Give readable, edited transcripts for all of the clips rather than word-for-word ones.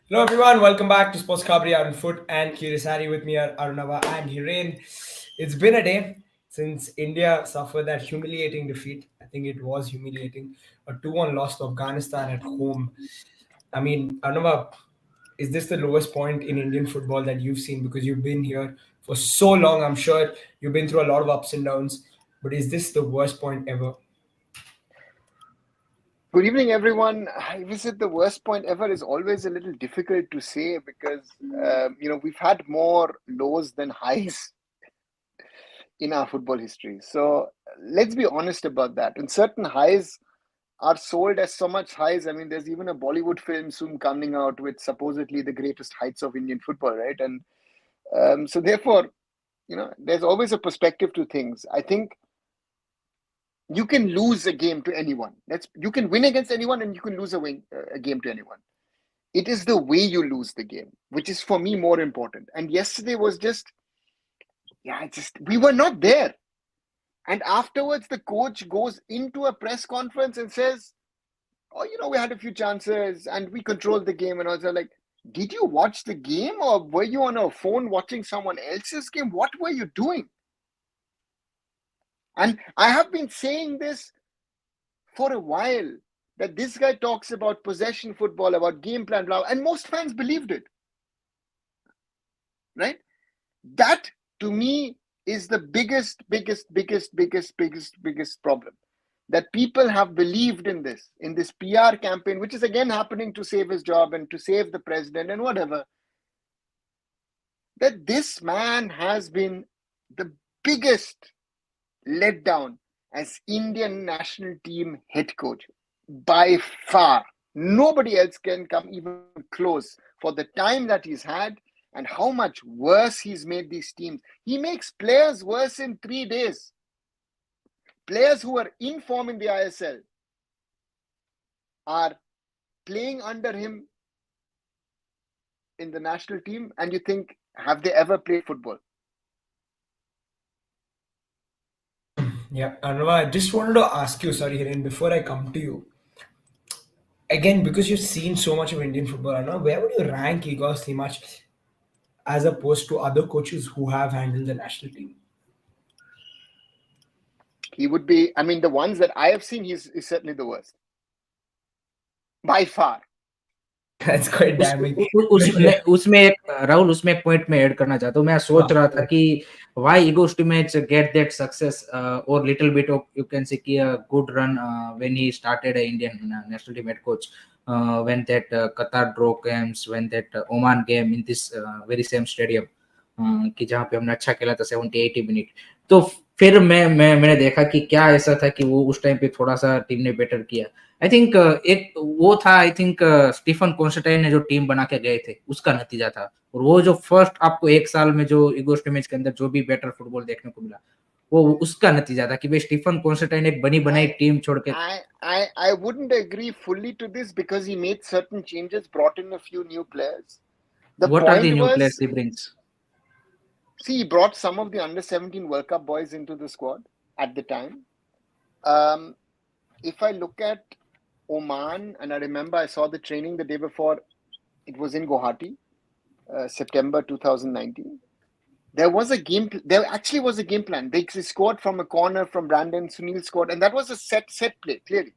Hello everyone, welcome back to Sports Khabri on foot and Kirisari with me are Arunava and Hiren. It's been a day since India suffered that humiliating defeat. I think it was humiliating. A 2-1 loss to Afghanistan at home. I mean, Arunava, is this the lowest point in Indian football that you've seen? Because you've been here for so long. I'm sure you've been through a lot of ups and downs. But is this the worst point ever? Good evening, everyone. I visit the worst point ever is always a little difficult to say because we've had more lows than highs in our football history. So let's be honest about that. And certain highs are sold as so much highs. I mean, there's even a Bollywood film soon coming out with supposedly the greatest heights of Indian football, right? And so therefore, there's always a perspective to things. I think you can lose a game to anyone. You can win against anyone, and you can lose a game to anyone. It is the way you lose the game, which is for me more important. And yesterday was just we were not there. And afterwards, the coach goes into a press conference and says, "Oh, we had a few chances and we controlled the game." And I was like, "Did you watch the game, or were you on a phone watching someone else's game? What were you doing?" And I have been saying this for a while, that this guy talks about possession football, about game plan, blah, and most fans believed it, right? That to me is the biggest problem. That people have believed in this PR campaign, which is again happening to save his job and to save the president and whatever. That this man has been the biggest letdown as Indian national team head coach by far. Nobody else can come even close for the time that he's had and how much worse he's made these teams. He makes players worse in 3 days. Players who are in form in the ISL are playing under him in the national team, and you think, have they ever played football? Yeah, Arunava, I just wanted to ask you, sorry, Hiren, before I come to you. Again, because you've seen so much of Indian football now, where would you rank Igor Stimac as opposed to other coaches who have handled the national team? He would be, I mean, the ones that I have seen, he's certainly the worst. By far. That's quite उस damning. उसमें उसमें एक राहुल उसमें एक point में add करना चाहता हूँ. मैं सोच रहा था कि why Igor Stimac get that success or little bit of you can say कि a good run when he started a Indian national team head coach when that Qatar draw games, when that Oman game in this very same stadium कि जहाँ पे हमने अच्छा खेला था 70-80 minute. तो फिर मैंने देखा कि क्या ऐसा था कि वो उस टाइम पे थोड़ा सा टीम ने बेटर किया. आई थिंक एक वो था, आई थिंक स्टीफन कॉन्स्टेंटाइन ने जो टीम बना के गए थे उसका नतीजा था. और वो जो फर्स्ट आपको एक साल में जो इगोर स्टिमेच के अंदर जो भी बेटर फुटबॉल देखने को मिला वो उसका नतीजा था कि भाई स्टीफन कॉन्स्टेंटाइन एक बनी बनाई टीम छोड़ के. I wouldn't agree fully to this because he made certain changes, brought in a few new players. The What are the point new was, players he brings? see, he brought some of the under-17 World Cup boys into the squad at the time. If I look at Oman, and I remember I saw the training the day before, it was in Guwahati, September 2019. There actually was a game plan. They scored from a corner from Brandon, Sunil scored, and that was a set play, clearly.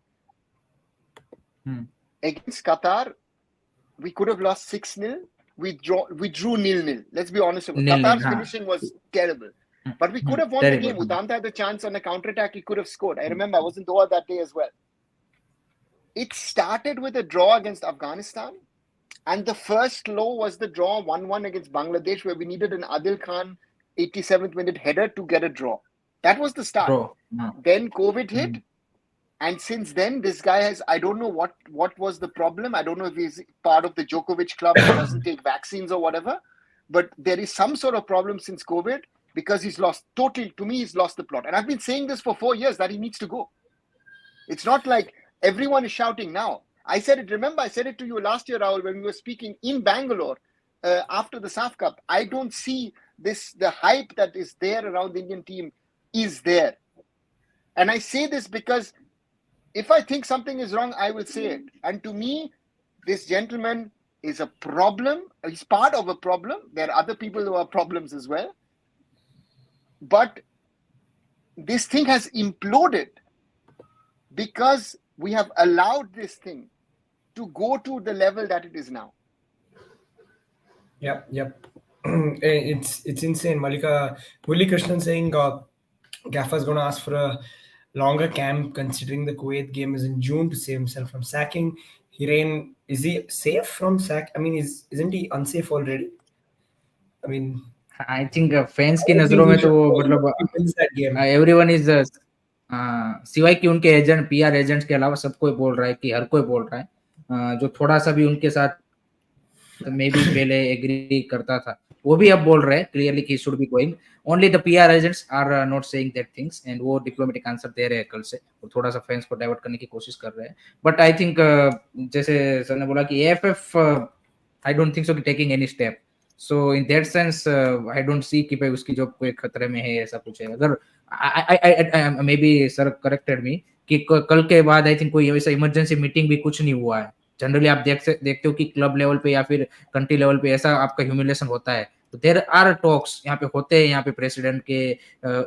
Against Qatar, we could have lost 6-0. We drew 0-0. Let's be honest about it. Qatar's finishing was terrible. But we could have won the game. Udanta had the chance on a counter-attack. He could have scored. I remember I was in Doha that day as well. It started with a draw against Afghanistan. And the first low was the draw 1-1 against Bangladesh, where we needed an Adil Khan 87th minute header to get a draw. That was the start. Then COVID hit. And since then, this guy has, I don't know what was the problem. I don't know if he's part of the Djokovic club that doesn't take vaccines or whatever. But there is some sort of problem since COVID because he's lost the plot. And I've been saying this for 4 years that he needs to go. It's not like everyone is shouting now. I said it to you last year, Rahul, when we were speaking in Bangalore after the SAF Cup. I don't see the hype that is there around the Indian team is there. And I say this because if I think something is wrong, I will say it. And to me, this gentleman is a problem. He's part of a problem. There are other people who are problems as well. But this thing has imploded because we have allowed this thing to go to the level that it is now. Yep. It's insane. Murali Krishnan saying Gaffer's going to ask for a longer camp considering the Kuwait game is in June to save himself from sacking. Hiren, is he safe from sack? I mean, isn't he unsafe already? I mean, I think fans की I don't नजरों think में he तो should go even मतलब if he wins that game. Everyone is सिवाय कि उनके agent PR agents के अलावा सब कोई बोल रहा है कि हर कोई बोल रहा है जो थोड़ा सा भी उनके साथ मे बी पहले एग्री करता था वो भी अब बोल रहे हैं क्लियरली कि should be going only the PR agents are not saying that things and वो डिप्लोमेटिक आंसर दे रहे हैं कल से और थोड़ा सा फैंस को डाइवर्ट करने की कोशिश कर रहे हैं बट आई थिंक जैसे सर ने बोला कि AFF I don't think so कि taking any step so in that sense I don't see कि भाई उसकी जॉब कोई खतरे में है ऐसा कुछ है अगर आई मे बी सर करेक्टेड मी कि कल के बाद आई थिंक कोई ऐसा इमरजेंसी मीटिंग भी कुछ नहीं हुआ है जनरली आप देखते हो कि क्लब लेवल पे या फिर कंट्री लेवल पे ऐसा आपका ह्यूमिलेशन होता है तो देयर आर टॉक्स यहाँ पे होते हैं यहाँ पे प्रेसिडेंट के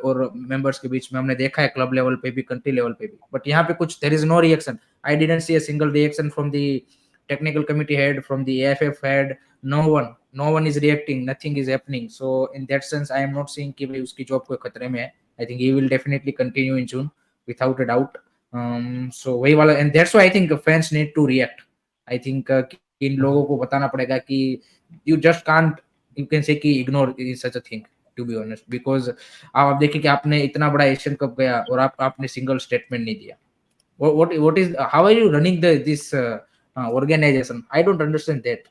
और मेंबर्स के बीच में हमने देखा है क्लब लेवल पे भी कंट्री लेवल पे भी बट यहाँ पे कुछ there is no reaction I didn't see a single reaction from the technical committee head from the AIFF head no one is reacting nothing is happening so in that sense I am not saying कि भाई उसकी job कोई खतरे में है I think he will definitely continue in June without a doubt so वही वाला and that's why I think fans need to react I think कि इन लोगों को बताना पड़ेगा कि you just can't you can say कि ignore such a thing to be honest because आप देखिए कि आपने इतना बड़ा एशियन कप गया और आपने सिंगल स्टेटमेंट नहीं दिया what is how are you running this organization I don't understand that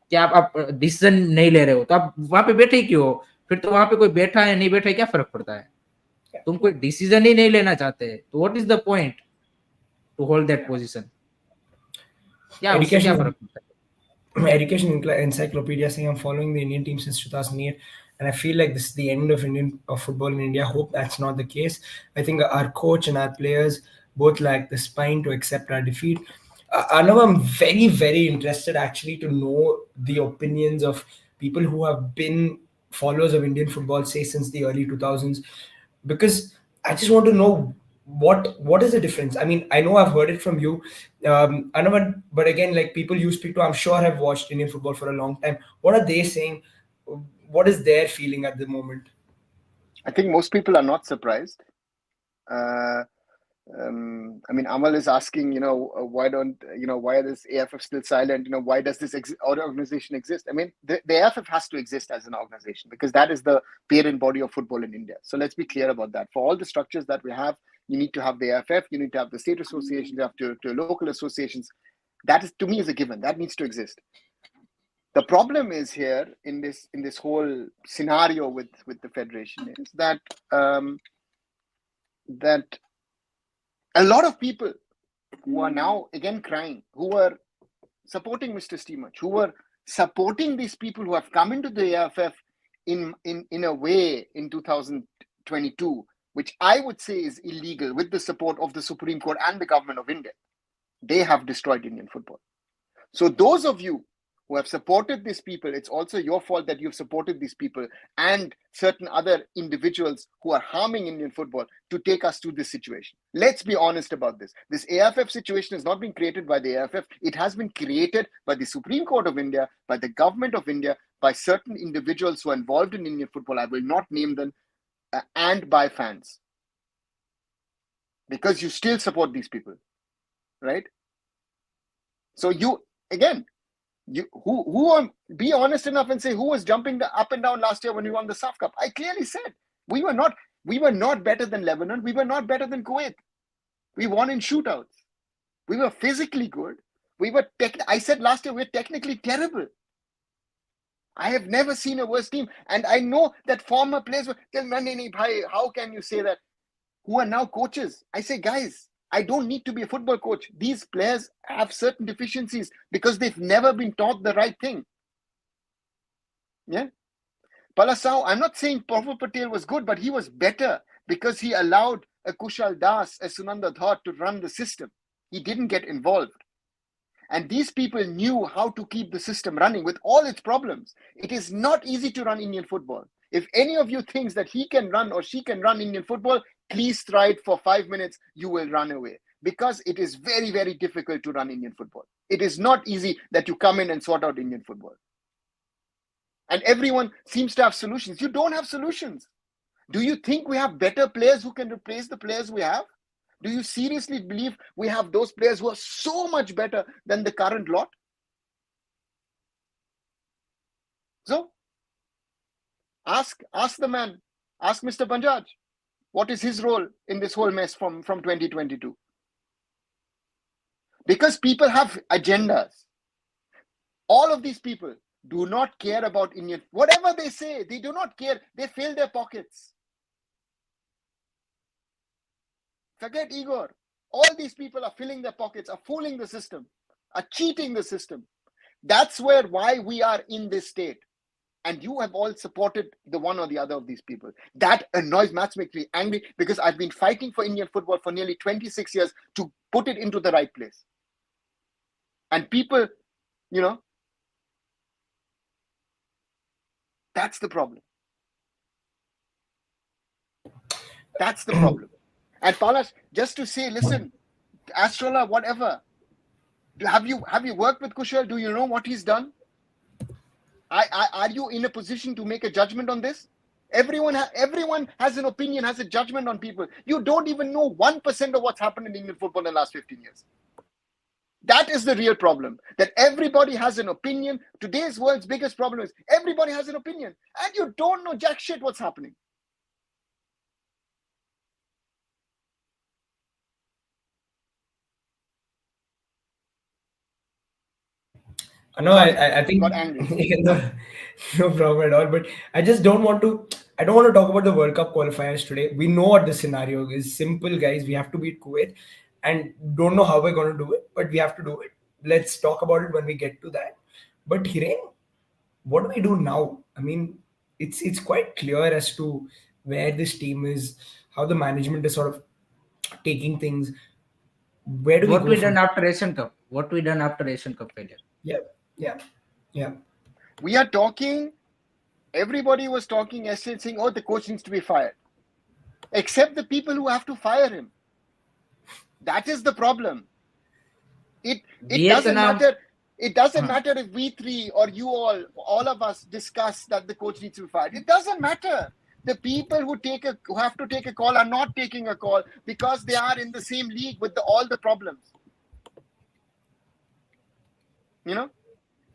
कि आप डिसीजन नहीं ले रहे हो तो आप वहां पे बैठे ही क्यों हो फिर तो वहां पे कोई बैठा है नहीं बैठा है क्या फर्क पड़ता है तुम कोई डिसीजन ही नहीं लेना चाहते तो what is the point two hold that position क्या उससे क्या फर्क पड़ता है Education encyclopedia saying I'm following the Indian team since 2008 and I feel like this is the end of football in India. I hope that's not the case. I think our coach and our players both lack the spine to accept our defeat. Arnav, I'm very, very interested actually to know the opinions of people who have been followers of Indian football, say since the early 2000s, because I just want to know what is the difference. I mean, I know I've heard it from you, Arnav, but again, like people you speak to, I'm sure have watched Indian football for a long time. What are they saying? What is their feeling at the moment? I think most people are not surprised. I mean, Amal is asking, why is AIFF still silent? Why does this organization exist? I mean, the AIFF has to exist as an organization because that is the parent body of football in India. So let's be clear about that. For all the structures that we have, you need to have the AIFF, you need to have the state associations, you have to local associations. That is, to me, is a given. That needs to exist. The problem is here in this whole scenario with the federation is that that a lot of people who are now again crying, who were supporting Mr. Stimac, who were supporting these people who have come into the AIFF in a way in 2022, which I would say is illegal with the support of the Supreme Court and the government of India. They have destroyed Indian football. So those of you who have supported these people, it's also your fault that you've supported these people and certain other individuals who are harming Indian football to take us to this situation. Let's be honest about this. This AIFF situation has not been created by the AIFF. It has been created by the Supreme Court of India, by the government of India, by certain individuals who are involved in Indian football. I will not name them, and by fans. Because you still support these people, right? So you, again, be honest enough and say who was jumping up and down last year when we won the SAF Cup. I clearly said we were not better than Lebanon. We were not better than Kuwait. We won in shootouts. We were physically good. I said last year we're technically terrible. I have never seen a worse team. And I know that former players were telling me, how can you say that? Who are now coaches. I say, guys, I don't need to be a football coach. These players have certain deficiencies because they've never been taught the right thing. Yeah. Palasau, I'm not saying Prabhu Patel was good, but he was better because he allowed a Kushal Das, a Sunanda Dhot to run the system. He didn't get involved. And these people knew how to keep the system running with all its problems. It is not easy to run Indian football. If any of you thinks that he can run or she can run Indian football, please try it for 5 minutes. You will run away, because it is very, very difficult to run Indian football. It is not easy that you come in and sort out Indian football. And everyone seems to have solutions. You don't have solutions. Do you think we have better players who can replace the players we have? Do you seriously believe we have those players who are so much better than the current lot? So, ask the man, ask Mr. Banjaj, what is his role in this whole mess from 2022? Because people have agendas. All of these people do not care about Indian. Whatever they say, they do not care. They fill their pockets. Forget Igor. All these people are filling their pockets, are fooling the system, are cheating the system. That's why we are in this state. And you have all supported the one or the other of these people. That annoys me, makes me angry, because I've been fighting for Indian football for nearly 26 years to put it into the right place. And people, that's the problem. That's the problem. And Palash, just to say, listen, Astrola, whatever. Have you worked with Kushal? Do you know what he's done? Are you in a position to make a judgment on this? Everyone has an opinion, has a judgment on people. You don't even know 1% of what's happened in Indian football in the last 15 years. That is the real problem, that everybody has an opinion. Today's world's biggest problem is everybody has an opinion, and you don't know jack shit what's happening. No, I think got angry. no problem at all. But I just don't want to. I don't want to talk about the World Cup qualifiers today. We know what the scenario is. Simple, guys. We have to beat Kuwait, and don't know how we're going to do it, but we have to do it. Let's talk about it when we get to that. But Hiren, what do we do now? I mean, it's quite clear as to where this team is, how the management is sort of taking things. Where do we What go we from? done after Asian Cup? What we done after Asian Cup failure? Yeah. We are talking. Everybody was talking yesterday, saying, "Oh, the coach needs to be fired," except the people who have to fire him. That is the problem. It doesn't matter. It doesn't matter if we three or you all of us discuss that the coach needs to be fired. It doesn't matter. The people who have to take a call are not taking a call because they are in the same league with all the problems.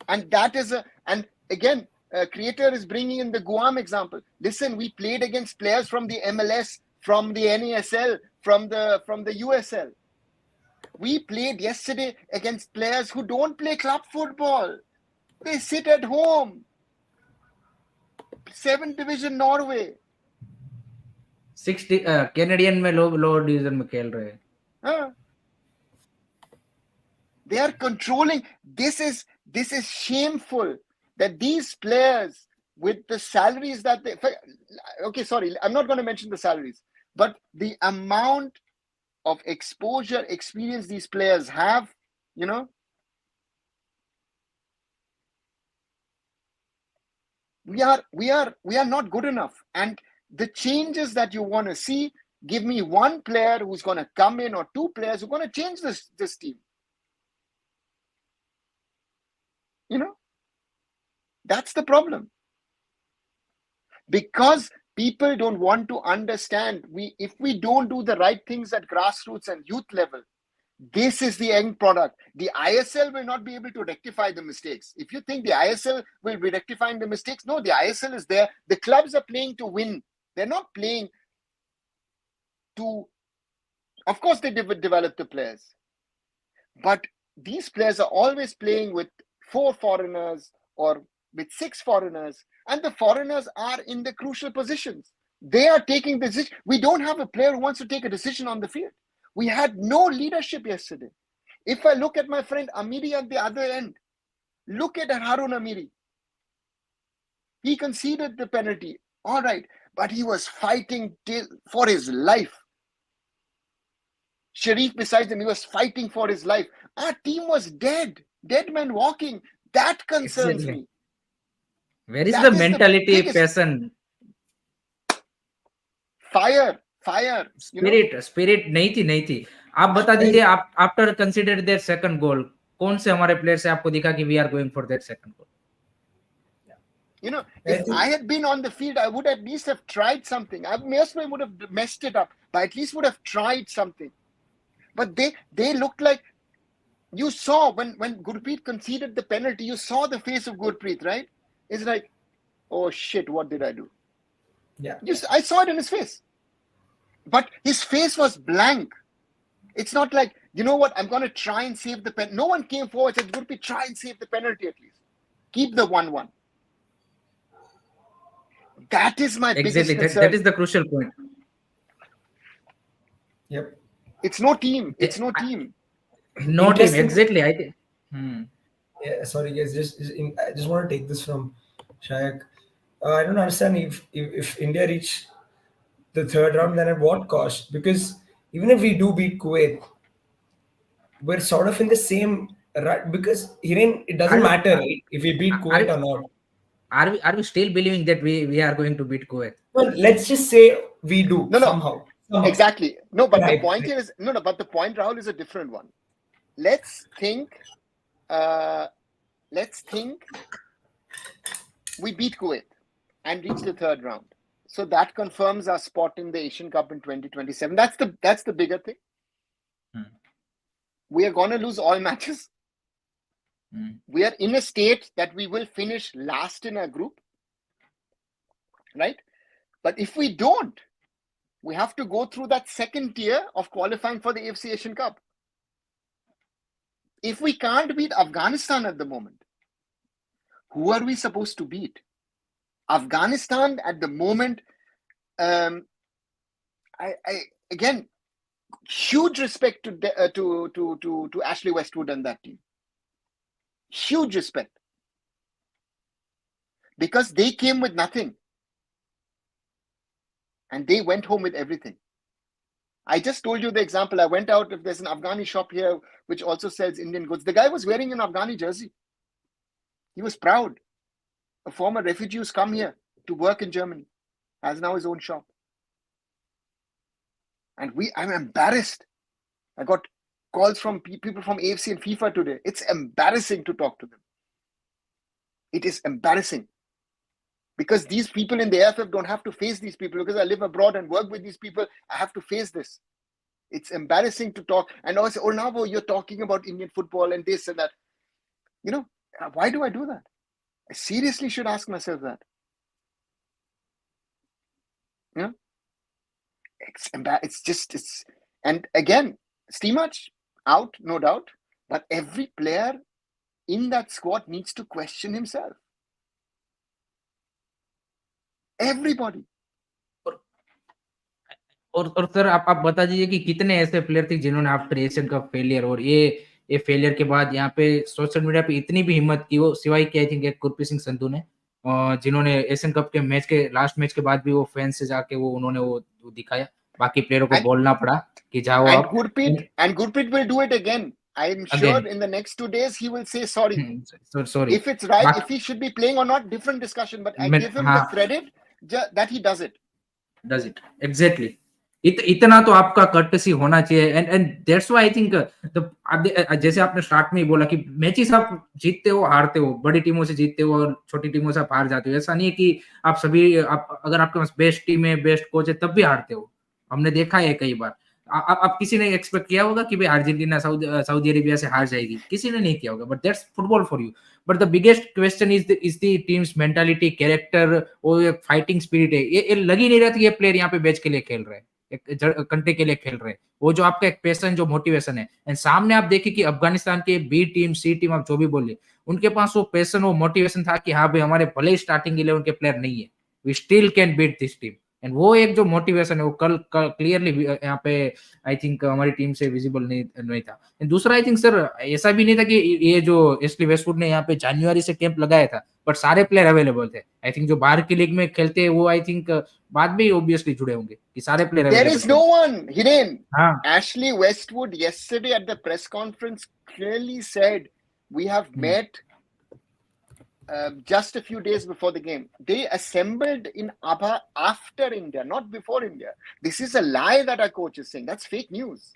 And that is and again, Creator is bringing in the Guam example. Listen, we played against players from the MLS, from the NASL, from the USL. We played yesterday against players who don't play club football. They sit at home. 7th division Norway. 60 Canadian में lower division में खेल रहे हैं. They are controlling. This is shameful that these players with the salaries that they. Okay, sorry, I'm not going to mention the salaries, but the amount of exposure, experience these players have, we are not good enough. And the changes that you want to see, give me one player who's going to come in or two players who are going to change this team. That's the problem. Because people don't want to understand, if we don't do the right things at grassroots and youth level, this is the end product. The ISL will not be able to rectify the mistakes. If you think the ISL will be rectifying the mistakes, no, the ISL is there. The clubs are playing to win. They're not playing to, of course they develop the players. But these players are always playing with 4 foreigners or with 6 foreigners, and the foreigners are in the crucial positions. They are taking the decision. We don't have a player who wants to take a decision on the field. We had no leadership yesterday. If I look at my friend Amiri at the other end, look at Harun Amiri. He conceded the penalty, all right, but he was fighting for his life. Sharif besides him, he was fighting for his life. Our team was dead men walking. That concerns me. Where is the mentality, passion, fire, spirit? नहीं थी. आप बता दीजिए, आप after consider their second goal, कौन से हमारे player से आपको दिखा कि we are going for that second goal? If I had been on the field, I would at least have tried something. I would have messed it up, but at least would have tried something. But they looked like, you saw when Gurpreet conceded the penalty, you saw the face of Gurpreet, right? It's like, oh shit, what did I do? Yeah. I saw it in his face. But his face was blank. It's not like, you know what, I'm going to try and save the penalty. No one came forward and said, Gurpreet, try and save the penalty at least. Keep the 1-1. That is my biggest concern. That is the crucial point. Yep. It's no team. No team, exactly. I think. Yeah, sorry guys, I just want to take this from Shayak. I don't understand if India reach the third round, then at what cost? Because even if we do beat Kuwait, we're sort of in the same right. Because it doesn't matter if we beat Kuwait or not. Are we still believing that we are going to beat Kuwait? Well, let's just say we do somehow. Exactly. No, but the point here is but the point, Rahul, is a different one. Let's think we beat Kuwait and reach the third round. So that confirms our spot in the Asian Cup in 2027. That's the bigger thing. We are going to lose all matches. We are in a state that we will finish last in our group, right? But if we don't, we have to go through that second tier of qualifying for the AFC Asian Cup. If we can't beat Afghanistan at the moment, who are we supposed to beat? Afghanistan at the moment, again, huge respect to Ashley Westwood and that team. Huge respect. Because they came with nothing. And they went home with everything. I just told you the example. I went out, if there's an Afghani shop here which also sells Indian goods. The guy was wearing an Afghani jersey. He was proud. A former refugee who's come here to work in Germany. Has now his own shop. And I'm embarrassed. I got calls from people from AFC and FIFA today. It's embarrassing to talk to them. It is embarrassing. Because these people in the AIFF don't have to face these people. Because I live abroad and work with these people, I have to face this. It's embarrassing to talk. And I say, oh, now you're talking about Indian football and this and that. Why do I do that? I seriously should ask myself that. And again, Stimac out, no doubt. But every player in that squad needs to question himself. Everybody. और sir आप बता दीजिए कि कितने ऐसे player थे जिन्होंने after Asian cup failure और ये फेलियर के बाद यहाँ पे सोशल मीडिया पे इतनी भी हिम्मत की, वो सिवाय कि आई थिंक एक गुरप्रीत सिंह संधू ने, जिन्होंने एशियन कप के लास्ट मैच के बाद भी वो फैंस से जाके उन्होंने वो दिखाया, बाकी प्लेयरों को बोलना पड़ा कि जाओ आप. Gurpreet will do it again. I'm sure in the next 2 days he will say sorry. Sorry. If it's right, if he should be playing or not, different discussion. But I give him the credit that he does it. Exactly. इतना तो आपका courtesy होना चाहिए. And that's why I think जैसे आपने start में ही बोला कि मैचेस आप जीतते हो हारते हो, बड़ी टीमों से जीतते हो और छोटी टीमों से आप हार जाते हो. ऐसा नहीं है कि अगर आपके पास बेस्ट टीम है, बेस्ट कोच है, तब भी हारते हो. हमने देखा है कई बार. आप किसी ने एक्सपेक्ट किया होगा कि भाई अर्जेंटीना सऊदी अरेबिया से हार जाएगी? किसी ने नहीं किया होगा. But that's football for you. But the biggest question is the teams mentality, character, और फाइटिंग स्पिरिट है. ये लग ही नहीं रहा था ये प्लेयर यहाँ पे बैच के लिए खेल रहे हैं, कंट्री के लिए खेल रहे हैं. वो जो आपका एक पैशन, जो मोटिवेशन है. एंड सामने आप देखिए कि अफगानिस्तान के बी टीम, सी टीम, आप जो भी बोलिए, उनके पास वो पैशन, वो मोटिवेशन था कि हाँ भाई हमारे भले ही स्टार्टिंग 11 के प्लेयर नहीं है, we still can beat this team. And वो एक जो मोटिवेशन है वो कल क्लियरली यहाँ पे आई थिंक हमारी टीम से विजिबल नहीं था. एंड दूसरा आई थिंक सर ऐसा भी नहीं था कि ये जो एसली वेस्टवुड ने यहाँ पे जनवरी से कैंप लगाया था, बट सारे प्लेयर अवेलेबल थे. आई थिंक जो बाहर की लीग में खेलते हैं वो आई थिंक बाद में ऑब्वियसली जुड़े होंगे कि सारे player There available is no one, Hiren. हाँ. Ashley Westwood yesterday at the press conference clearly said, we have met just a few days before the game. They assembled in Abha after India, not before India. This is a lie that our coach is saying. That's fake news.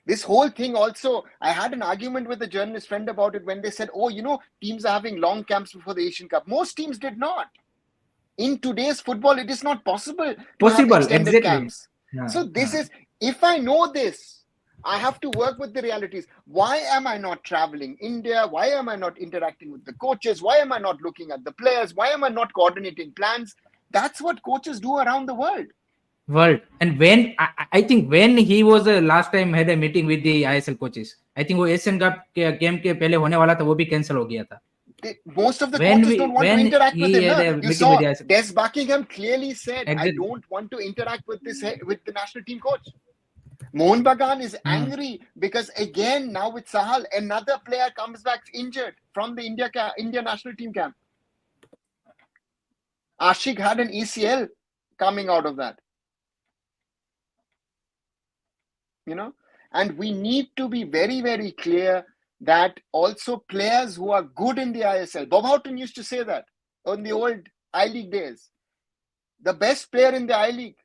This whole thing also, I had an argument with a journalist friend about it when they said, oh, you know, teams are having long camps before the Asian Cup. Most teams did not. In today's football, it is not possible to have extended camps. So this is, if I know this, I have to work with the realities. Why am I not traveling India? Why am I not interacting with the coaches? Why am I not looking at the players? Why am I not coordinating plans? That's what coaches do around the world. And when I think when he was last time had a meeting with the ISL coaches, I think वो Asian cup के game के पहले होने वाला था, वो भी cancel हो गया था. Most of the coaches don't want to interact with him. You saw Des Buckingham clearly said, I don't want to interact with the national team coach. Mohan Bagan is angry because again now with Sahal, another player comes back injured from the India national team camp. Ashik had an ACL coming out of that. You know, and we need to be very, very clear that also players who are good in the ISL. Bob Houghton used to say that on the old I-League days. The best player in the I-League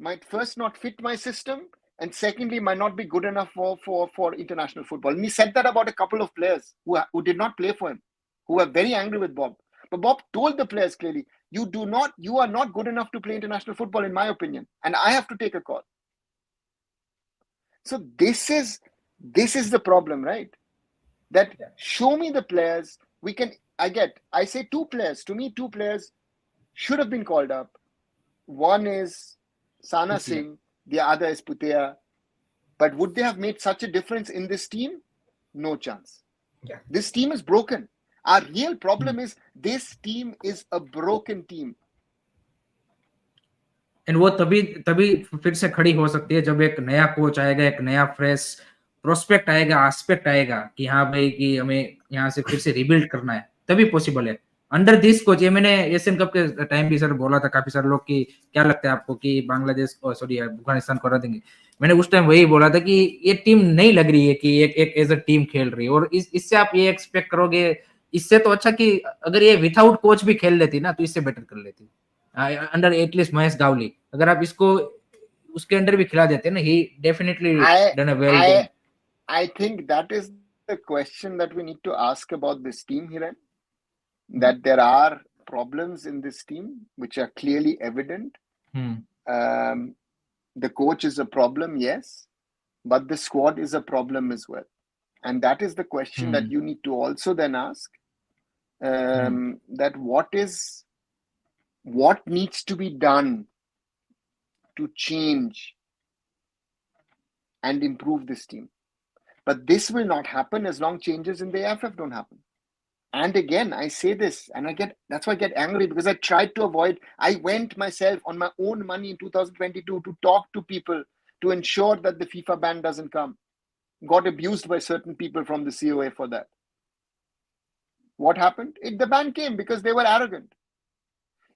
might first not fit my system, and secondly might not be good enough for international football. And he said that about a couple of players who did not play for him, who were very angry with Bob. But Bob told the players clearly, you are not good enough to play international football, in my opinion, and I have to take a call. So this is the problem, right? That show me the players. I say two players. To me, two players should have been called up. One is Sana Singh, the other is Putea. But would they have made such a difference in this team? No chance. Yeah. This team is broken. Our real problem is this team is a broken team. And वो तभी फिर से खड़ी हो सकती है जब एक नया कोच आएगा, एक नया फ्रेश प्रोस्पेक्ट आएगा, एस्पेक्ट आएगा कि हाँ भाई कि हमें यहाँ से फिर से रिबिल्ड करना है, तभी पॉसिबल है. अंडर दिस कोच, ये मैंने एशियन कप के टाइम भी सर बोला था काफी सारे लोग कि क्या लगता है आपको कि बांग्लादेश अफगानिस्तान को हरा देंगे. मैंने उस टाइम वही बोला था कि ये टीम नहीं लग रही है कि एक एज अ टीम खेल रही है, और इससे आप ये एक्सपेक्ट करोगे. इससे तो अच्छा कि अगर ये विदाउट कोच भी खेल लेती ना तो इससे बेटर कर लेती. अंडर एटलीस्ट महेश गावली, अगर आप इसको उसके अंडर भी खिला देते ना, he definitely done a very good. I think that is the question that we need to ask about this team, Hiren. That there are problems in this team which are clearly evident. The coach is a problem, yes, but the squad is a problem as well. And that is the question that you need to also then ask. That what needs to be done to change and improve this team. But this will not happen as long changes in the AIFF don't happen. And again, I say this, and that's why I get angry, because I tried to avoid. I went myself on my own money in 2022 to talk to people to ensure that the FIFA ban doesn't come. Got abused by certain people from the COA for that. What happened? The ban came because they were arrogant.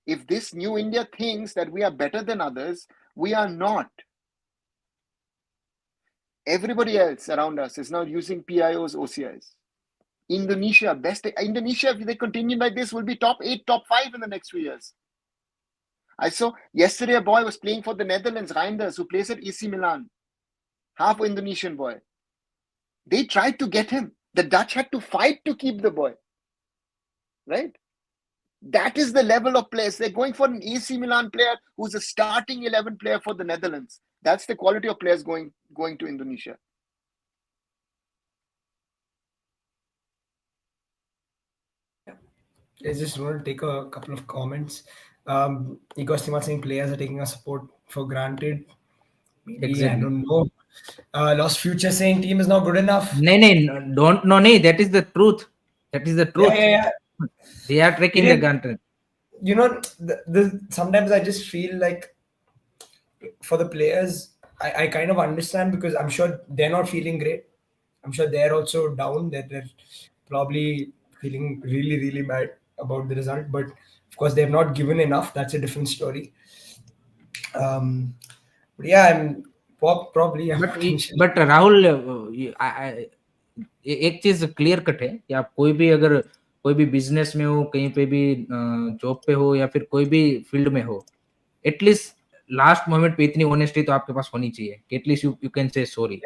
If this new India thinks that we are better than others, we are not. Everybody else around us is now using PIOs, OCIs. Indonesia, if they continue like this, will be top 8, top 5 in the next few years. I saw yesterday a boy was playing for the Netherlands, Reinders, who plays at AC Milan. Half Indonesian boy. They tried to get him. The Dutch had to fight to keep the boy. Right? That is the level of players. They're going for an AC Milan player who's a starting 11 player for the Netherlands. That's the quality of players going to Indonesia. I just want to take a couple of comments. Igor Stimac saying players are taking our support for granted. Maybe, exactly. I don't know. Lost Future saying team is not good enough. No, that is the truth. That is the truth. Yeah. They are taking the granted. you know, sometimes I just feel like for the players, I kind of understand because I'm sure they're not feeling great. I'm sure they're also down. That they're probably feeling really, really bad about the result. But of course, they have not given enough. That's a different story. Um, but yeah, I'm probably I'm potentially. But Rahul, एक चीज clear cut है कि आप कोई भी अगर कोई भी बिजनेस में हो, कहीं पे भी जॉब पे हो या फिर कोई भी फील्ड में हो, एटलीस्ट लास्ट मोमेंट पे इतनी ऑनेस्टी तो आपके पास होनी चाहिए कि एटलीस्ट यू यू कैन से सॉरी.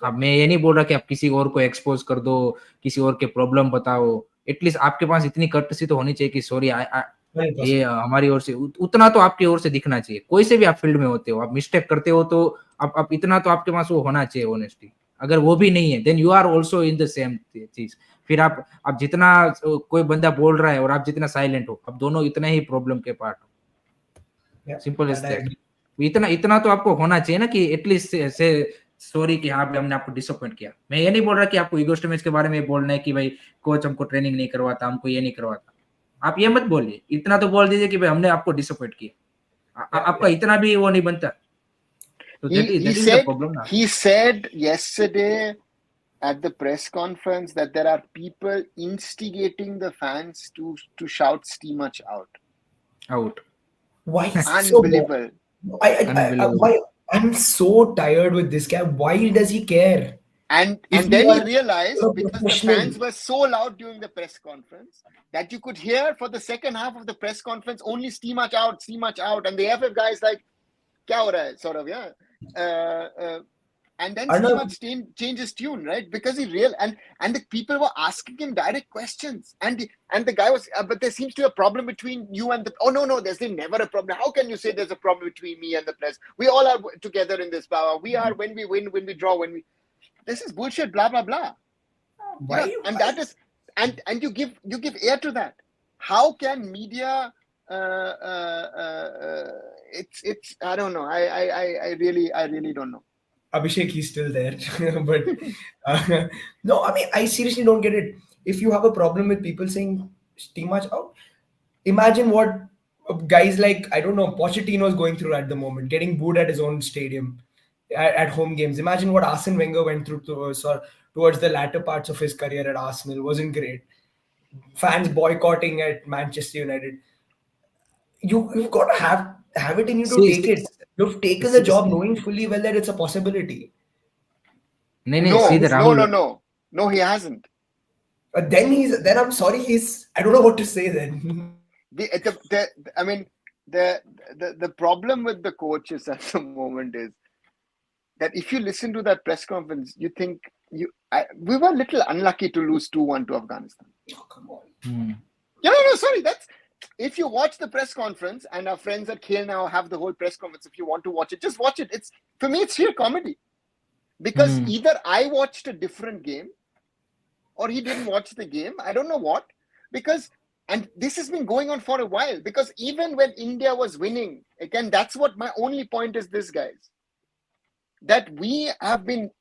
अब मैं ये नहीं बोल रहा कि आप किसी और को एक्सपोज कर दो, किसी और के प्रॉब्लम बताओ. एटलीस्ट आपके पास इतनी कर्टसी तो होनी चाहिए कि सॉरी, ये 100%. हमारी ओर से उतना तो आपकी ओर से दिखना चाहिए. कोई से भी आप फील्ड में होते हो, आप मिस्टेक करते हो तो आप इतना तो आपके पास वो होना चाहिए ऑनेस्टी. अगर वो भी नहीं है then you are also in the same चीज. फिर आप जितना कोई बंदा बोल रहा है और आप जितना साइलेंट हो, आप दोनों इतना ही प्रॉब्लम के पार्ट हो. Yeah, simple as that I that. agree. इतना इतना तो आपको होना चाहिए ना कि एटलीस्ट से सॉरी कि हाँ भाई हमने आपको डिसअपॉइंट किया. मैं ये नहीं बोल रहा कि आपको ईगो स्टैमेज के बारे में बोलना है कि भाई कोच हमको ट्रेनिंग नहीं करवाता, हमको ये नहीं करवाता. आप ये मत बोलिए, इतना तो बोल दीजिए कि भाई हमने आपको डिसअपॉइंट किया. Yeah, आपका yeah. इतना भी वो नहीं बनता. तो He that is the said problem ना. he said yesterday at the press conference that there are people instigating the fans to shout Stimac out. Out. Why is it so bad? Unbelievable. Unbelievable. Why? I'm so tired with this guy. Why does he care? If And you then he are realized, a because the professional, fans were so loud during the press conference, that you could hear for the second half of the press conference only Stimac out, and the AFF guy is like, "Kya ho raha hai?" Sort of, yeah. And then Arnav, Stimac changes tune, right? Because he and the people were asking him direct questions, and the guy was, but there seems to be a problem between you and the. Oh no, there's never a problem. How can you say there's a problem between me and the press? We all are together in this power. We are when we win, when we draw, when we. This is bullshit. Blah blah blah. why? And that is, and you give air to that. How can media? It's I don't know. I really don't know. Abhishek, he's still there. But no, I mean, I seriously don't get it. If you have a problem with people saying too much out, imagine what guys like, I don't know, Pochettino is going through at the moment, getting booed at his own stadium at home games. Imagine what Arsene Wenger went through towards the latter parts of his career at Arsenal. Wasn't great. Fans boycotting at Manchester United. You've got to have it in you to see take it. You've taken the job knowing fully well that it's a possibility. नहीं नहीं, No, सीधे no, Rahul. no, no, no. He hasn't. Then I'm sorry, I don't know what to say then. I mean, the problem with the coaches at the moment is that if you listen to that press conference, you think we were a little unlucky to lose 2-1 to Afghanistan. Oh, come on. No, sorry. That's if you watch the press conference, and our friends at Kale now have the whole press conference. If you want to watch it, just watch it. It's for me, it's sheer comedy. Because either I watched a different game or he didn't watch the game. I don't know what. And this has been going on for a while. Because even when India was winning, again, that's what my only point is this, guys. That I've been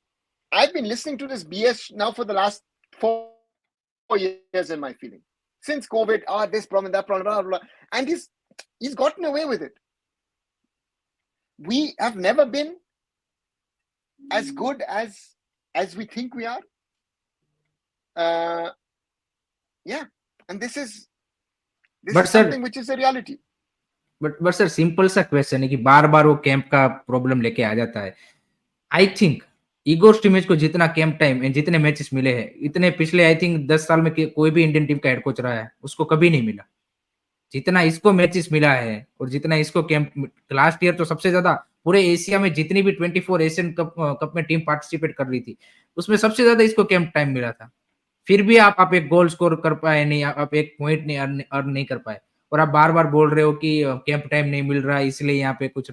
listening to this BS now for the last 4 years in my feeling. Since COVID, this problem, that problem, blah, blah, blah. And he's gotten away with it. We have never been as good as we think we are. Yeah, and this is something which is a reality. But sir simple सा question है कि बार बार वो camp का problem लेके आ जाता है. I think Igor स्टिमेच को जितना कैंप टाइम एंड जितने मैचेस मिले हैं, इतने पिछले आई थिंक 10 साल में कोई भी इंडियन टीम का हेड कोच रहा है उसको कभी नहीं मिला. जितना इसको मैचेस मिला है और जितना इसको कैंप, लास्ट ईयर तो सबसे ज्यादा पूरे एशिया में जितनी भी 24 एशियन कप में टीम पार्टिसिपेट कर रही थी, उसमें सबसे ज्यादा इसको कैंप टाइम मिला था. फिर भी आप एक गोल स्कोर कर पाए नहीं, आप एक पॉइंट नहीं अर्न नहीं कर पाए, और आप बार बार बोल रहे हो कि कैंप टाइम नहीं मिल रहा है इसलिए यहाँ पे कुछ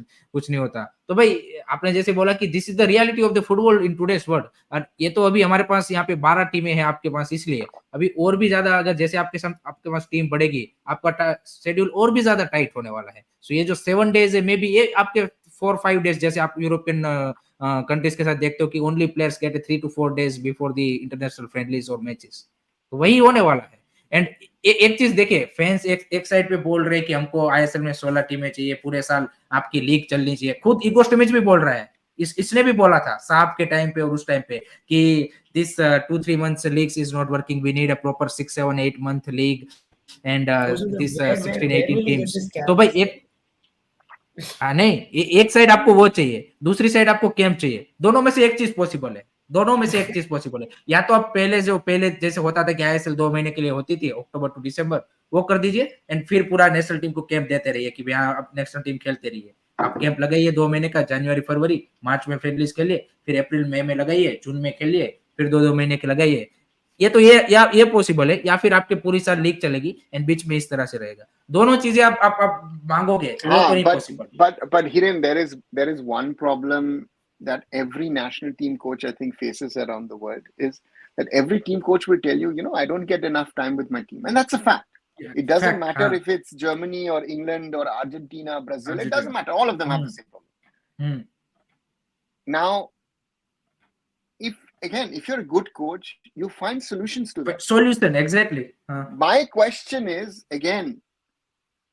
नहीं होता. तो भाई आपने जैसे बोला कि this is the reality of the football in today's world, और ये तो अभी हमारे पास यहाँ पे 12 टीमें हैं आपके पास, इसलिए अभी और भी ज्यादा अगर जैसे आपके पास टीम बढ़ेगी, आपका शेड्यूल और भी ज्यादा टाइट होने वाला है. सो ये जो 7 डेज है, मे बी ये आपके 4-5 डेज, जैसे आप यूरोपियन कंट्रीज के साथ देखते हो कि only players get 3 to 4 days before the international friendlies और मैचेस, तो वही होने वाला है. एंड एक चीज देखिए, फैंस एक साइड पे बोल रहे हैं कि हमको आईएसएल में 16 टीमें चाहिए, पूरे साल आपकी लीग चलनी चाहिए। खुद इगो स्टिमिच भी बोल रहा है, इसने भी बोला था साहब के टाइम पे और उस टाइम पे कि this 2-3 months leagues is not working, we need a proper 6-7-8 month league and this 16-18 Where will he get teams। this तो भाई एक नहीं, एक साइड आपको वो चाहिए, दूसरी साइड आपको कैंप चाहिए, दोनों में से एक चीज पॉसिबल है, दोनों में से एक चीज पॉसिबल है। या तो आप पहले जैसे होता था कि आईएसएल 2 महीने के लिए होती थी, अक्टूबर टू दिसंबर, वो कर दीजिए एंड फिर पूरा नेशनल टीम को कैंप देते रहिए कि यहाँ आप नेशनल टीम खेलते रहिए। आप कैंप लगाइए 2 महीने का, जनवरी फरवरी मार्च में फ्रेंडलीज खेलिए, फिर अप्रैल मई में लगाइए, जून में खेलिए, फिर 2-2 महीने के लगाइए। ये तो ये पॉसिबल है, या फिर आपके पूरी साल लीग चलेगी एंड बीच में इस तरह से रहेगा। दोनों चीजें आप मांगोगे, वो तो नहीं possible. But Hiren, there is one problem that every national team coach I think faces around the world, is that every team coach will tell you, I don't get enough time with my team, and that's a fact. Yeah, It doesn't fact, matter if it's Germany or England or Argentina, Brazil. It doesn't matter. All of them have the same problem. Now, if you're a good coach, you find solutions to that. Solution, exactly. My question is, again,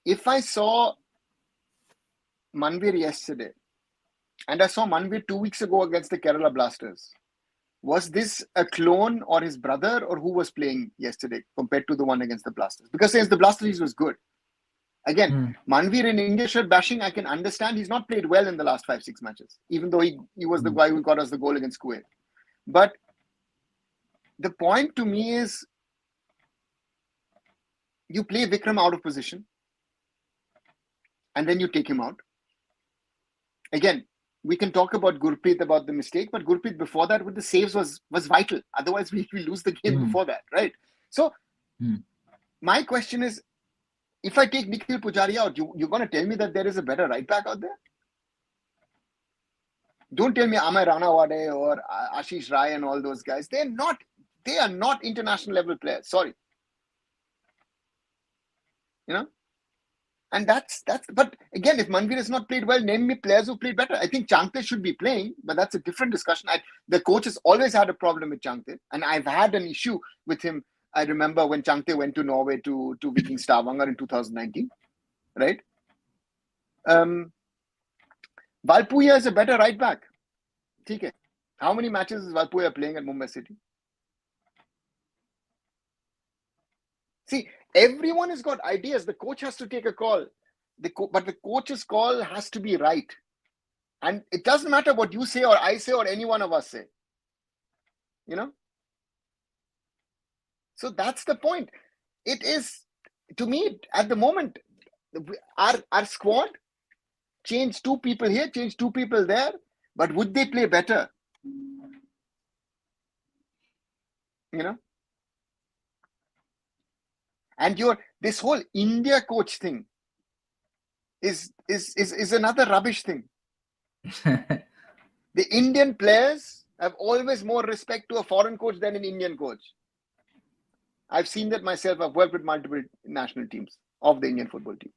if I saw Manvir yesterday and I saw Manvir 2 weeks ago against the Kerala Blasters, was this a clone or his brother, or who was playing yesterday compared to the one against the Blasters? Because against the Blasters, he was good. Again, Manvir in India shirt bashing, I can understand. He's not played well in the last 5-6 matches, even though he was the guy who got us the goal against Kuwait. But the point to me is, you play Vikram out of position and then you take him out. Again, we can talk about Gurpreet about the mistake, but Gurpreet before that with the saves was vital. Otherwise, we lose the game before that, right? So, my question is, if I take Nikhil Pujaria out, you're going to tell me that there is a better right back out there? Don't tell me Amay Ranawade or Ashish Rai and all those guys. They are not international level players. Sorry. And but again, if Manvir has not played well, name me players who played better. I think Changte should be playing, but that's a different discussion. The coach has always had a problem with Changte, and I've had an issue with him. I remember when Changte went to Norway to Viking Stavanger in 2019, right? Valpuya is a better right back. Okay. How many matches is Valpuya playing at Mumbai City? See, everyone has got ideas. The coach has to take a call. But the coach's call has to be right. And it doesn't matter what you say or I say or any one of us say. So that's the point. It is, to me, at the moment, our squad, change 2 people here, change 2 people there, but would they play better? And this whole India coach thing is another rubbish thing. The Indian players have always more respect to a foreign coach than an Indian coach. I've seen that myself. I've worked with multiple national teams of the Indian football team.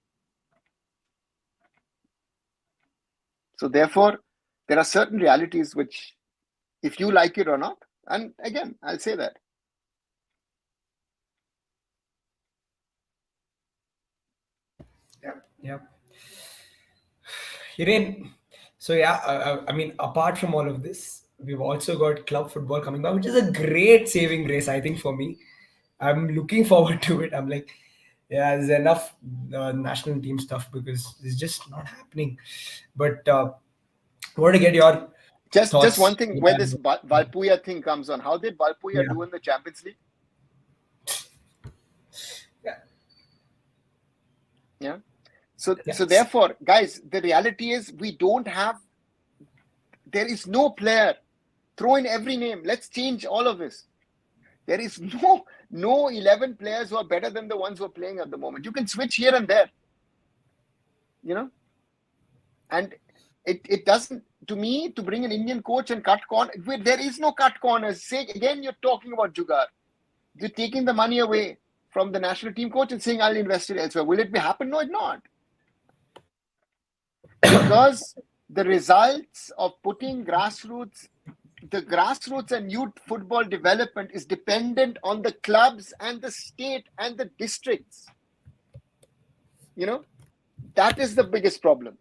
So therefore, there are certain realities which, if you like it or not, and again, I'll say that. Yeah. Hiren, so I mean, apart from all of this, we've also got club football coming by, which is a great saving grace, I think, for me. I'm looking forward to it. I'm like, yeah, there's enough national team stuff because it's just not happening. But I want to get your just thoughts. one thing, where this Valpuya thing comes on. How did Valpuya do in the Champions League? Yeah. So therefore, guys, the reality is there is no player. Throw in every name. Let's change all of this. There is no 11 players who are better than the ones who are playing at the moment. You can switch here and there. And it doesn't, to me, to bring an Indian coach and cut corners. There is no cut corners. Say again, you're talking about Jugaad. You're taking the money away from the national team coach and saying, I'll invest it elsewhere. Will it happen? No, it's not. Because the results of putting grassroots, the grassroots and youth football development is dependent on the clubs and the state and the districts. That is the biggest problem.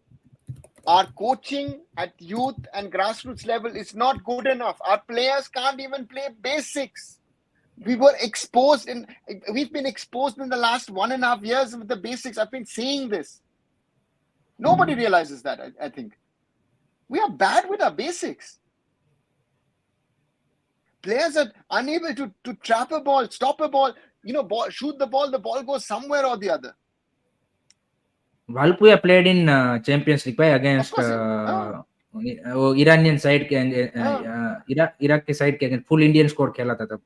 Our coaching at youth and grassroots level is not good enough. Our players can't even play basics. We've been exposed in the last 1.5 years with the basics. I've been saying this. Nobody realizes that, I think. We are bad with our basics. Players are unable to trap a ball, stop a ball, shoot the ball goes somewhere or the other. Valpuya played in Champions League against Iranian side के Iraq के side के full Indian squad खेला था तब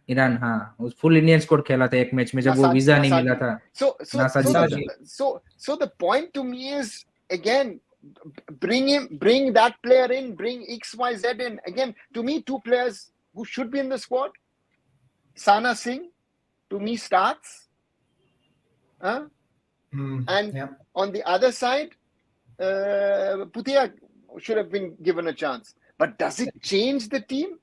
Iran हाँ उस full Indian squad खेला था एक मैच में जब वो वीजा नहीं मिला था so the point to me is again bring that player in, bring XYZ in. Again, to me, 2 players who should be in the squad. Sana Singh to me starts. And on the other side, Putia should have been given a chance. But does it change the team?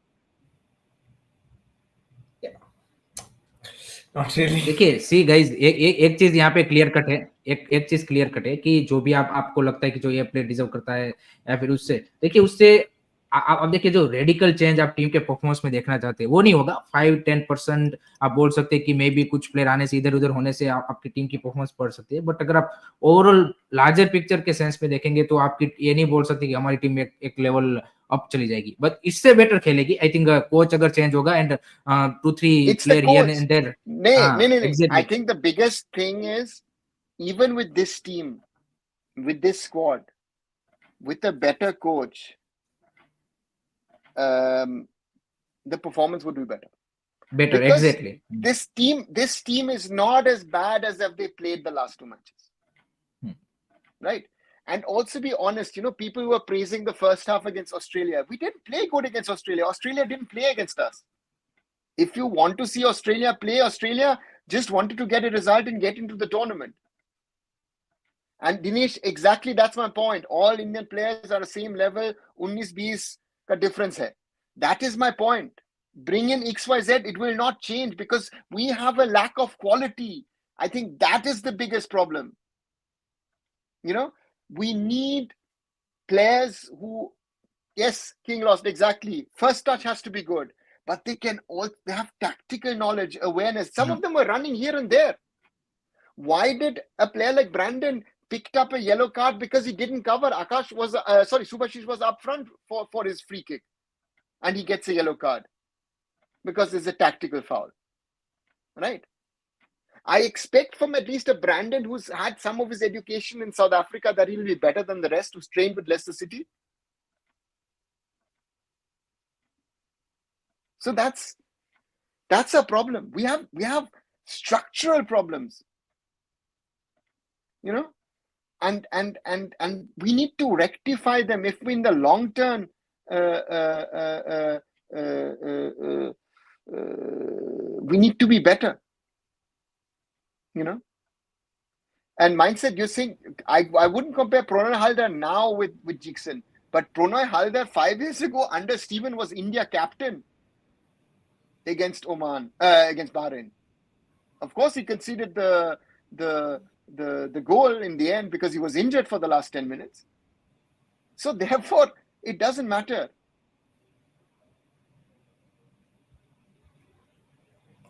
Not really. देखिए see guys एक चीज यहाँ पे clear cut है एक चीज clear cut है कि जो भी आपको लगता है कि जो ये प्लेयर डिजर्व करता है या फिर उससे देखिए उससे आप देखिए जो रेडिकल चेंज आप टीम के परफॉर्मेंस में देखना चाहते हैं वो नहीं होगा 5-10% आप बोल सकते हैं कि मे बी कुछ प्लेयर आने से इधर उधर होने से आपकी टीम की परफॉर्मेंस बढ़ सकती है बट अगर आप ओवरऑल लार्जर पिक्चर के सेंस में देखेंगे तो आपकी ये नहीं बोल सकते कि हमारी टीम एक लेवल अप चली जाएगी बट इससे बेटर खेलेगी आई थिंक कोच अगर चेंज होगा and 2-3 player here and there नहीं I think the biggest thing is even with this team, with this squad, with a better coach, the performance would be better. Better, because exactly. This team is not as bad as if they played the last 2 matches. Right? And also be honest, people were praising the first half against Australia. We didn't play good against Australia. Australia didn't play against us. If you want to see Australia play, Australia just wanted to get a result and get into the tournament. And Dinesh, exactly that's my point. All Indian players are the same level. 19-20 ka difference hai. That is my point. Bring in XYZ, it will not change because we have a lack of quality. I think that is the biggest problem. We need players who, yes, King lost, exactly. First touch has to be good, but they have tactical knowledge, awareness. Some of them were running here and there. Why did a player like Brandon picked up a yellow card? Because he didn't cover. Subhashish was up front for his free kick. And he gets a yellow card. Because it's a tactical foul. Right? I expect from at least a Brandon who's had some of his education in South Africa that he'll be better than the rest who's trained with Leicester City. So that's a problem. We have structural problems. And we need to rectify them if we in the long term we need to be better. And mindset, you're saying I wouldn't compare Pranay Halder now with Jigson, but Pranay Halder 5 years ago under Steven was India captain against against Bahrain. Of course, he conceded the goal in the end because he was injured for the last 10 minutes. So therefore, it doesn't matter.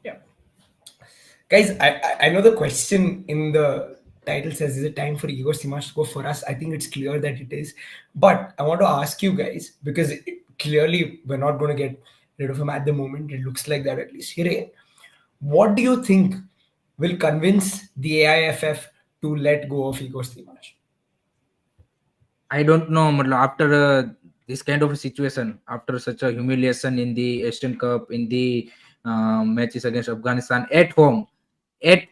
Yeah. Guys, I know the question in the title says, is it time for Igor Stimac to go? For us, I think it's clear that it is. But I want to ask you guys, because clearly we're not going to get rid of him at the moment. It looks like that at least. Here, what do you think will convince the AIFF to let go of Igor Stimac? I don't know. After this kind of a situation, after such a humiliation in the Asian Cup, in the matches against Afghanistan at home, at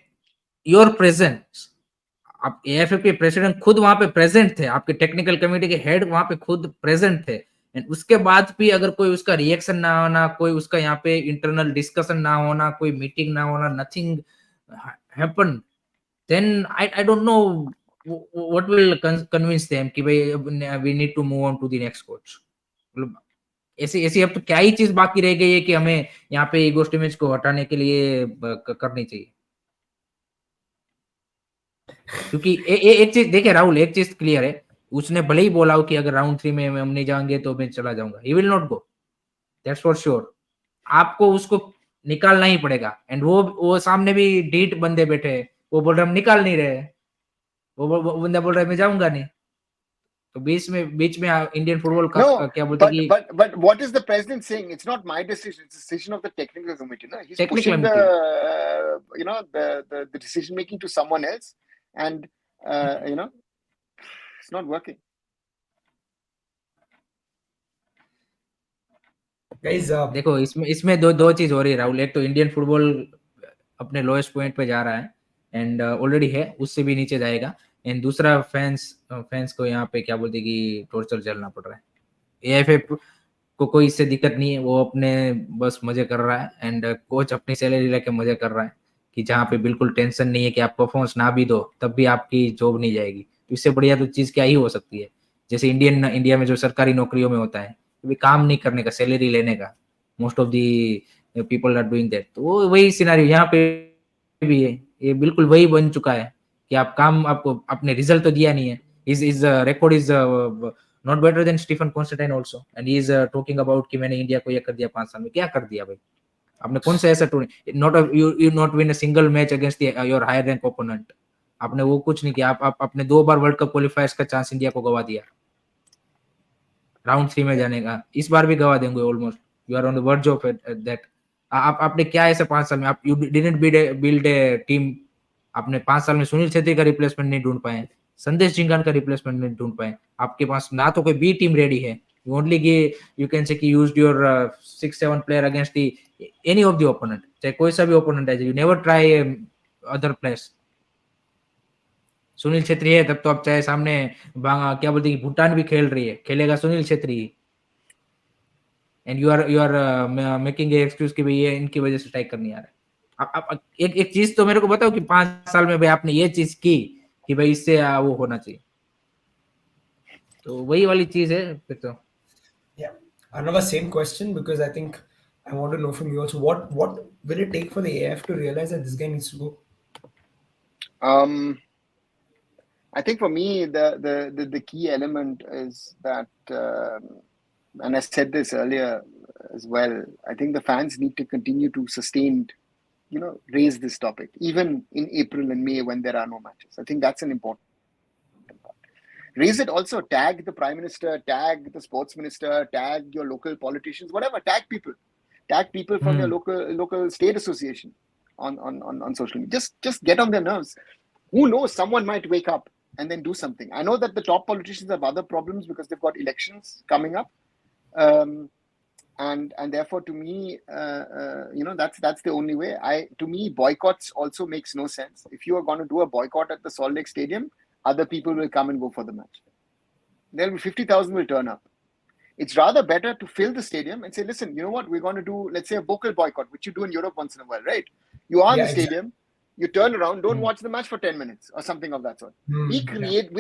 your presence, आप AIFF के president खुद वहां पे present थे, आपके technical committee के head वहां पे खुद प्रेजेंट थे, एंड उसके बाद भी अगर कोई उसका रिएक्शन ना होना, कोई उसका यहाँ पे इंटरनल डिस्कशन ना होना, कोई मीटिंग ना होना, nothing happen, then I don't know what will convince them कि भाई we need to move on to the next coach. मतलब ऐसी ऐसी अब तो क्या ही चीज बाकी रह गई है कि हमें यहाँ पे ईगो स्टिमेज को हटाने के लिए करनी चाहिए। क्योंकि एक चीज देखिए राहुल, एक चीज क्लियर है, उसने भले ही बोला हो कि अगर राउंड 3 में हम नहीं जाएंगे तो मैं चला जाऊंगा, he will not go, that's for sure. आपको उसको निकालना ही पड़ेगा। एंड वो सामने भी ढीठ बंदे बैठे हैं, वो बोल रहे हम निकाल नहीं रहे, वो बंदा बोल रहा है मैं जाऊंगा नहीं। तो बीच में इंडियन फुटबॉल का No, क्या बोलते कि but what is the president saying? It's not my decision. It's the decision of the technical committee. No, he's technical pushing the committee, the decision making to someone else, and it's not working. Guys, देखो इसमें दो चीज हो रही है राहुल। एक तो Indian football अपने लोएस्ट पॉइंट पे जा रहा है, एंड ऑलरेडी है, उससे भी नीचे जाएगा। एंड दूसरा फैंस को यहाँ पे क्या बोलते कि टॉर्चर झेलना पड़ रहा है। एआईएफएफ को कोई इससे दिक्कत नहीं है, वो अपने बस मजे कर रहा है, एंड कोच अपनी सैलरी लेके मजे कर रहा है कि जहाँ पे बिल्कुल टेंशन नहीं है कि आप परफॉर्मेंस ना भी दो तब भी आपकी जॉब नहीं जाएगी। तो इससे बढ़िया तो चीज क्या ही हो सकती है। जैसे इंडिया में जो सरकारी नौकरियों में होता है, भी काम नहीं करने का, सैलरी लेने का, most of the people are doing that. तो वही सिनेरियो यहाँ पे भी है, ये बिल्कुल वही बन चुका है कि आप काम, आपको अपने रिजल्ट तो दिया नहीं है। Is record is not better than Stephen Constantine also, and he is talking about कि मैंने इंडिया को ये कर दिया 5 साल में। क्या कर दिया भाई आपने? कौन सा ऐसा tournament, not you not win a single match against your higher rank opponent. आपने वो कुछ नहीं किया। आप अपने 2 बार वर्ल्ड कप क्वालिफायर्स का चांस इंडिया को गवा दिया राउंड 3 में जाने का, इस बार भी गवा देंगे almost. You are on the verge of that. आपने क्या ऐसे 5 साल में आप you didn't build a team. आपने 5 साल में सुनील छेत्री का रिप्लेसमेंट नहीं ढूंढ पाए, संदेश जिंगान का रिप्लेसमेंट नहीं ढूंढ पाए। आपके पास ना तो कोई बी टीम रेडी है, you only you can say कि used your 6-7 player against the any of the opponent, चाहे कोई सा भी ओपोनेंट है। You never try other players. Sunil Chhetri है तब तो आप चाहे सामने क्या बोलते हैं भूटान भी खेल रही है, खेलेगा Sunil Chhetri. And you are making a excuse कि भाई ये इनकी वजह से स्ट्राइक करनी आ रहा है। आप एक चीज तो मेरे को बताओ कि 5 साल में भाई आपने ये चीज की कि भाई इससे वो होना चाहिए। तो वही वाली चीज है फिर तो। yeah, another same question, because I think I want to know from you also, what will it take for the AIF to realize that this guy needs to go? I think for me the key element is that, and I said this earlier as well, I think the fans need to continue to raise this topic even in April and May when there are no matches. I think that's an important part. Raise it also, tag the Prime Minister, tag the Sports Minister, tag your local politicians, whatever, tag people from your local state association on social media. Just get on their nerves. Who knows, someone might wake up and then do something. I know that the top politicians have other problems because they've got elections coming up, and therefore to me, that's the only way. To me, boycotts also makes no sense. If you are going to do a boycott at the Salt Lake Stadium, other people will come and go for the match. There'll be 50,000 will turn up. It's rather better to fill the stadium and say, listen, you know what, we're going to do, let's say, a vocal boycott, which you do in Europe once in a while, right? You are in the stadium, you turn around, don't watch the match for 10 minutes or something of that sort. We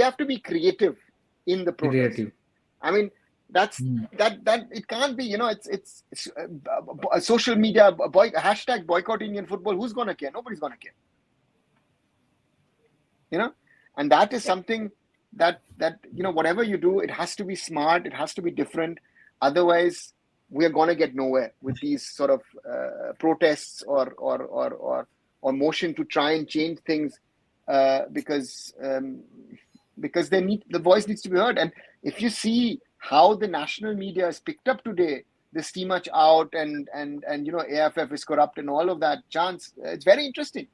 have to be creative in the protest. I mean, that it can't be, it's a social media hashtag boycott Indian football. Who's going to care? Nobody's going to care. And that is something that whatever you do, it has to be smart, it has to be different. Otherwise, we are going to get nowhere with these sort of protests or motion to try and change things, because the voice needs to be heard. And if you see how the national media is picked up today, the Stimac out and AIFF is corrupt and all of that chance, it's very interesting.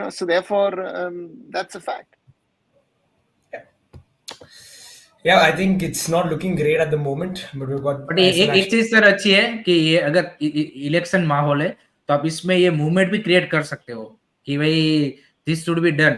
So therefore, that's a fact. Yeah, I think it's not looking great at the moment, but we've got. But एक चीज sir अच्छी है कि ये अगर election माहौल है तो आप इसमें ये मूवमेंट भी क्रिएट कर सकते हो कि भाई this should be done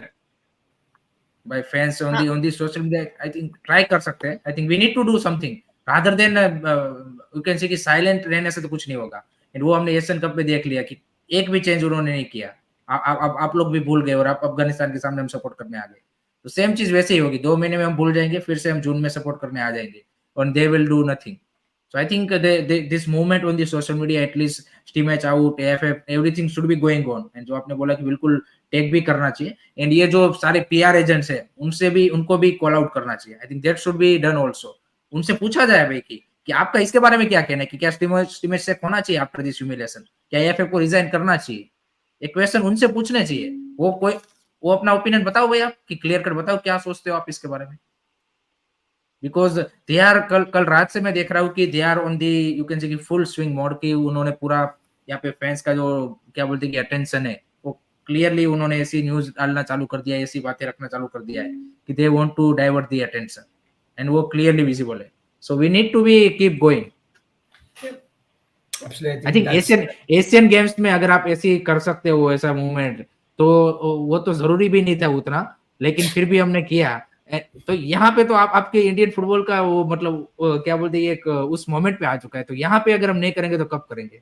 by fans on the social media. I think try कर सकते हैं। I think we need to do something rather than you can say कि साइलेंट रहने से तो कुछ नहीं होगा। एंड वो हमने एशियन कप में देख लिया कि एक भी चेंज उन्होंने नहीं किया। आप लोग भी भूल गए और आप अफगानिस्तान के सामने हम सपोर्ट करने आ गए। तो सेम चीज वैसे ही होगी, 2 महीने में हम भूल जाएंगे, फिर से हम जून में सपोर्ट करने आ जाएंगे। and they will do nothing. So I think this movement on the social media, at least Steam match out, AFF, everything should be going on. And जो आपने बोला कि बिल्कुल टेक भी करना चाहिए, and ये जो सारे PR एजेंट्स है उनसे भी उनको भी कॉल आउट करना चाहिए. I think that should be done also. उनसे पूछा जाए भाई कि आपका इसके बारे में क्या कहना है, कि क्या स्टीम से होना चाहिए आफ्टर दिस ह्यूमिलिएशन, क्या AFF को रिजाइन करना चाहिए. एक क्वेश्चन उनसे पूछने चाहिए. वो अपना ओपिनियन बताओ भाई, आप कि क्लियर कर बताओ क्या सोचते हो आप इसके बारे में. बिकॉज दे आर कल रात से मैं देख रहा हूँ कि they are on the you can say कि फुल स्विंग मोड की. उन्होंने पूरा यहाँ पे फैंस का जो क्या बोलते हैं कि अटेंशन है वो क्लियरली उन्होंने ऐसी न्यूज डालना चालू कर दिया है, ऐसी बातें रखना चालू कर दिया है कि they want to divert the attention, and वो क्लियरली विजिबल है. So we need to be keep going. I think Asian games में अगर आप ऐसी कर सकते हो ऐसा मूवमेंट, तो वो तो जरूरी भी नहीं था उतना, लेकिन फिर भी हमने किया. तो यहाँ पे तो आपके इंडियन फुटबॉल का वो मतलब क्या बोलते हैं एक उस मोमेंट पे आ चुका है. तो यहाँ पे अगर हम नहीं करेंगे तो कब करेंगे.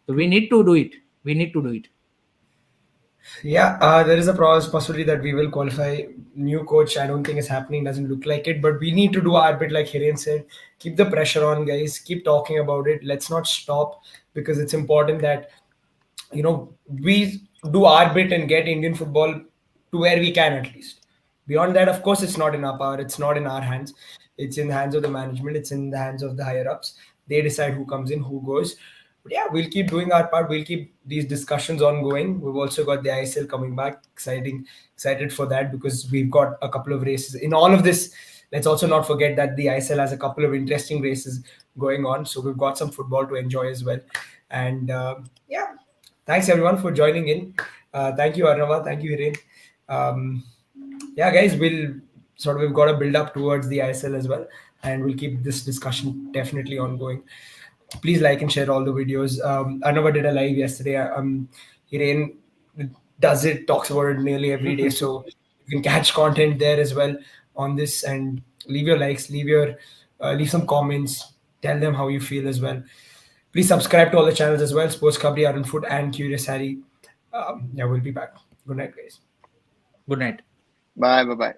तो we need to do it. Yeah, there is a possibility that we will qualify. New coach, I don't think it's happening. Doesn't look like it, but we need to do our bit, like Hiren said. Keep the pressure on, guys. Keep talking about it. Let's not stop, because it's important that we do our bit and get Indian football to where we can at least. Beyond that, of course, it's not in our power. It's not in our hands. It's in the hands of the management. It's in the hands of the higher ups. They decide who comes in, who goes. But yeah, we'll keep doing our part. We'll keep these discussions ongoing. We've also got the ISL coming back. Excited for that, because we've got a couple of races in all of this. Let's also not forget that the ISL has a couple of interesting races going on. So we've got some football to enjoy as well. And yeah, thanks everyone for joining in. Thank you, Arnava. Thank you, Hiren. Yeah, guys, we've got to build up towards the ISL as well, and we'll keep this discussion definitely ongoing. Please like and share all the videos. Arnava did a live yesterday. Hiren talks about it nearly every day, so you can catch content there as well on this. And leave your likes, leave some comments, tell them how you feel as well. Please subscribe to all the channels as well: Sports Kabri, Arun Food, and Curious Harry. Yeah, we'll be back. Good night, guys. Good night. Bye.